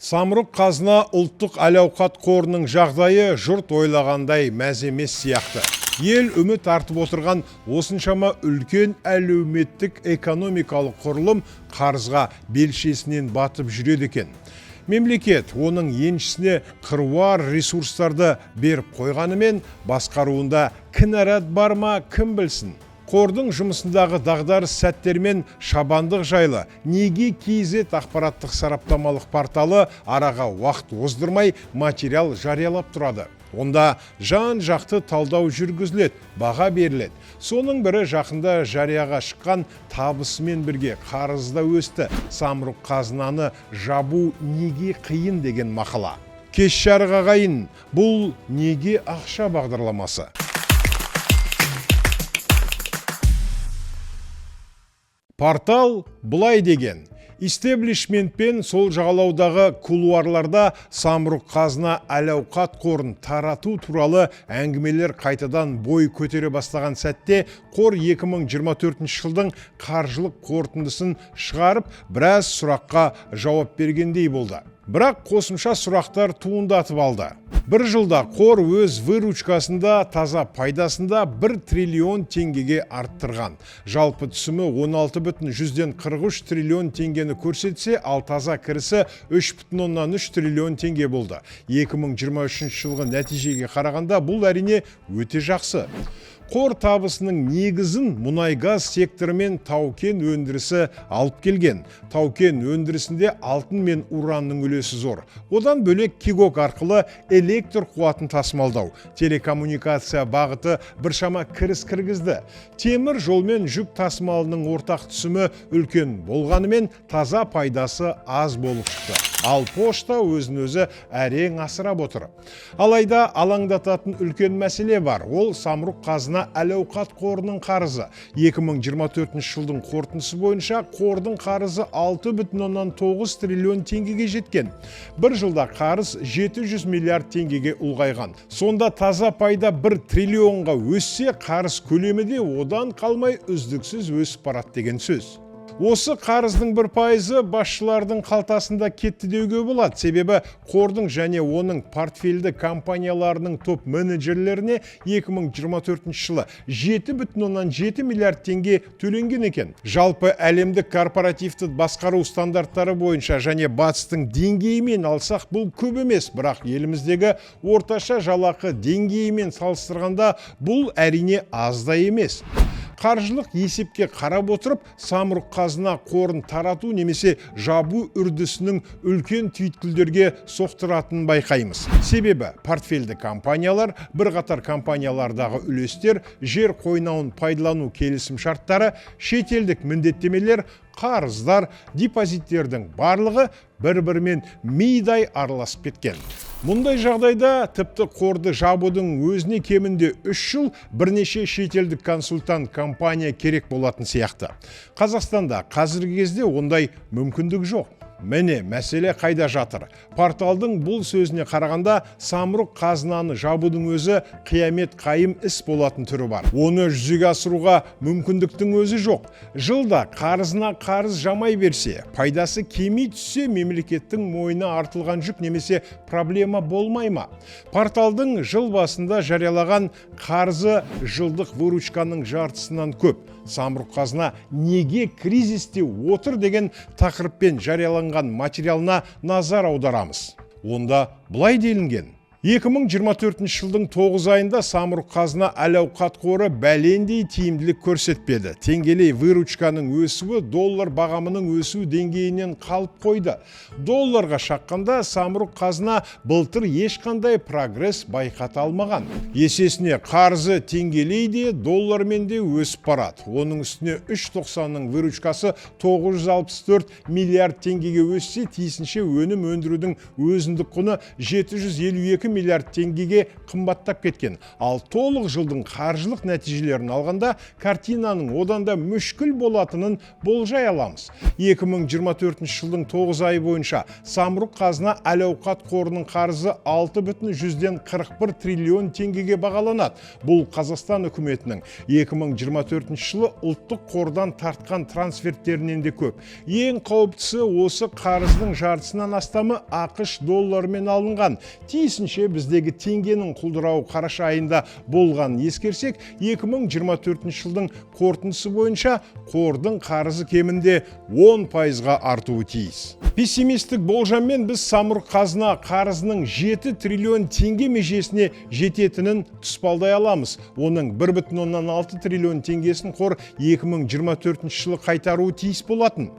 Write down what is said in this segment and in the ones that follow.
Самұрық қазына ұлттық әл-ауқат қорының жағдайы жұрт ойлағандай мәз емес сияқты. Ел үміт артып отырған осыншама үлкен әлеуметтік экономикалық құрылым қарызға белшесінен батып жүреді екен. Мемлекет оның еншісіне қыруар ресурстарды беріп қойғанымен басқаруында кінәрат бар ма кім білсін. Қордың жұмысындағы дағдарыс сәттермен шабандық жайлы неге KZ ақпараттық сараптамалық порталы араға уақыт оздырмай материал жариялап тұрады. Онда жан-жақты талдау жүргізіледі, баға беріледі. Соның бірі жақында жарияға шыққан табысымен бірге қарызда өсті. Самұрық қазынаны жабу неге қиын деген мақала. Кеш жарық ағайын, бұл неге ақша бағдарламасы? Портал былай деген. Истеблишментпен сол жағалаудағы кулуарларда самұрық қазына әл-ауқат қорын тарату туралы әңгімелер қайтадан бой көтере бастаған сәтте қор 2024 жылдың қаржылық қорытындысын шығарып, біраз сұраққа жауап бергендей болды. Бірақ қосымша сұрақтар туындатып алды. Бір жылда қор өз выручкасында таза пайдасында 1 триллион теңгеге арттырған. Жалпы түсімі 16,43 триллион теңгені көрсетсе, ал таза кірісі 3,3 триллион теңге болды. 2023 жылғы нәтижеге қарағанда бұл әрине өте жақсы. Қор табысының негізін мұнай-газ секторы мен тау-кен өндірісі алып келген. Тау-кен өндірісінде алтын мен уранның үлесі зор. Одан бөлек Кигок арқылы электр қуатын тасымалдау, телекоммуникация бағыты біршама кіріс кіргізді. Темір жол мен жүк тасымалының ортақ түсімі үлкен болғанымен таза пайдасы аз болып шықты. Ал пошта өзін-өзі әрең асырап отыр. Алайда алаңдататын үлкен мәселе бар. Ол самұрық қазына әл-ауқат қорының қарызы. 2024 жылдың қорытындысы бойынша қордың қарызы 6,9 триллион теңгеге жеткен. Бір жылда қарыз 700 миллиард теңгеге ұлғайған. Сонда таза пайда 1 триллионға өссе, қарыз көлемі де одан қалмай үздіксіз өсіп барады деген сөз. Осы қарыздың 1% басшылардың қалтасында кетті деуге болады. Себебі қордың және оның портфельді компанияларының топ менеджерлеріне 2024 жылы 7,7 миллиард теңге төленген екен. Жалпы әлемдік корпоративті басқару стандарттары бойынша және батыстың деңгейімен алсақ бұл көп емес, бірақ еліміздегі орташа жалақы деңгейімен салыстырғанда бұл әрине аз да емес. Қаржылық есепке қарап отырып, самұрық қазына қорын тарату немесе жабу үрдісінің үлкен түйткілдерге соқтыратынын байқаймыз. Себебі портфельді компаниялар, бірқатар компаниялардағы үлестер, жер қойнауын пайдалану келісім шарттары, шетелдік міндеттемелер, қарыздар, депозиттердің барлығы бір-бірімен мидай араласып кеткен. Мұндай жағдайда тіпті қорды жабудың өзіне кемінде 3 жыл бірнеше шетелдік консультант компания керек болатын сияқты. Қазақстанда қазіргі кезде ондай мүмкіндік жоқ. Міне, мәселе қайда жатыр? Порталдың бұл сөзіне қарағанда самұрық қазынаны жабудың өзі қиямет қайым іс болатын түрі бар. Оны жүзеге асыруға мүмкіндіктің өзі жоқ. Жылда қарызына қарыз жамай берсе, пайдасы кеми түссе, мемлекеттің мойнына артылған жүк немесе проблема болмай ма? Порталдың жыл басында жариялаған қарызы жылдық выручканың жартысынан көп. Самұрық қазына неге кризисте отыр деген тақырыппен жарияланған материалына назар аударамыз. Онда былай делінген. 2024 жылдың 9 айында самұрық қазына әл-ауқат қоры бәлендей тиімділік көрсетпеді. Теңгелей выручканың өсуі доллар бағамының өсу деңгейінен қалып қойды. Долларға шаққанда самұрық қазына былтыр ешқандай прогресс байқата алмаған. Есесіне қарызы теңгелей де доллармен де өсіп барады. Оның үстіне 3.90-ның выручкасы 964 миллиард теңгеге өссе, тиісінше өнім өндірудің өзіндік құны 752 2 миллиард теңгеге қымбаттап кеткен. Ал толық жылдың қаржылық нәтижелерін алғанда картинаның одан да мүшкіл болатынын болжай аламыз. 2024 жылдың 9 айы бойынша самұрық қазына әл-ауқат қорының қарызы 6,41 триллион теңгеге бағаланады. Бұл Қазақстан үкіметінің 2024 жылы ұлттық қордан тартқан трансферттерінен де көп. Ең қауіптісі осы қарыздың жартысынан астамы ақш долларымен алынған. Тиісінше біздегі теңгенің құлдырауы қараша айында болған ескерсек, 2024 жылдың қорытындысы бойынша қордың қарызы кемінде 10%-ға артуы тиіс. Пессимистік болжаммен біз самұрық қазына қарызының 7 триллион теңге межесіне жететінін тұспалдай аламыз. Оның 1,6 триллион теңгесін қор 2024 жылы қайтаруы тиіс болатын.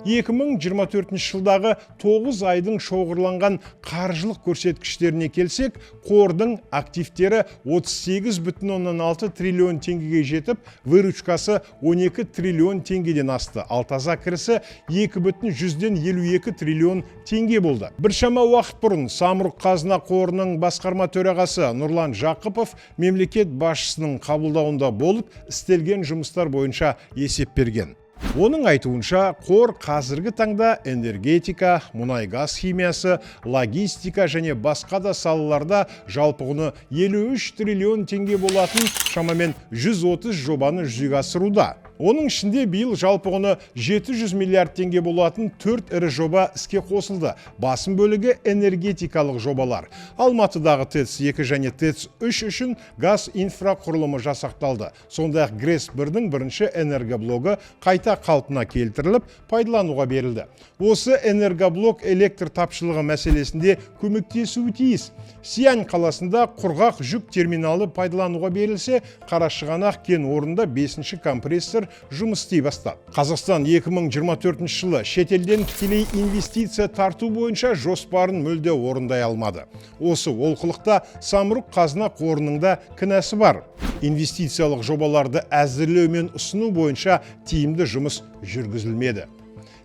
2024 жылдағы 9 айдың шоғырланған қаржылық көрсеткіштеріне келсек, қордың активтері 38,6 триллион теңгеге жетіп, выручкасы 12 триллион теңгеден асты. Ал таза кірісі 2,52 триллион теңге болды. Біршама уақыт бұрын самұрық қазына қорының басқарма төрағасы Нұрлан Жақыпов мемлекет басшысының қабылдауында болып, істелген жұмыстар бойынша есеп берген. Оның айтуынша, қор қазіргі таңда энергетика, мұнай-газ химиясы, логистика және басқа да салаларда жалпы құны 53 триллион теңге болатын шамамен 130 жобаны жүзеге асыруда. Оның ішінде биыл жалпы құны 700 миллиард теңге болатын 4 ірі жоба іске қосылды. Басым бөлігі энергетикалық жобалар. Алматыдағы ТЭЦ-2 және ТЭЦ-3 үшін газ инфрақұрылымы жасақталды. Сондай-ақ ГРЭС-1-дің бірінші энергоблогы қайта қалпына келтіріліп, пайдалануға берілді. Осы энергоблок электр тапшылығы мәселесінде көмектесуі тиіс. Сиянь қаласында құрғақ жүк терминалы пайдалануға берілсе, Қарашығанақ кен орнында 5-ші компрессор жұмыс істей бастады. Қазақстан 2024 жылы шетелден тікелей инвестиция тарту бойынша жоспарын мүлде орындай алмады. Осы олқылықта самұрық қазына қорының да кінәсі бар. Инвестициялық жобаларды әзірлеу мен ұсыну бойынша тиімді жұмыс жүргізілмеді.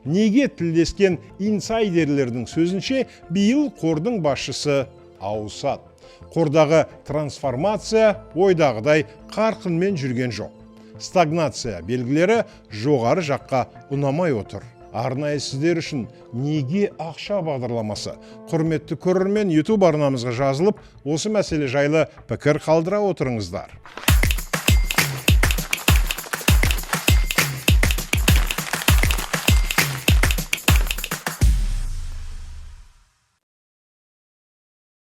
Неге тілдескен инсайдерлердің сөзінше, биыл қордың басшысы ауысады. Қордағы трансформация ойдағыдай қарқынмен жүрген жоқ. Стагнация белгілері жоғары жаққа ұнамай отыр. Арнайы сіздер үшін неге ақша бағдарламасы? Құрметті көрермен, YouTube арнамызға жазылып, осы мәселе жайлы пікір қалдыра отырыңыздар.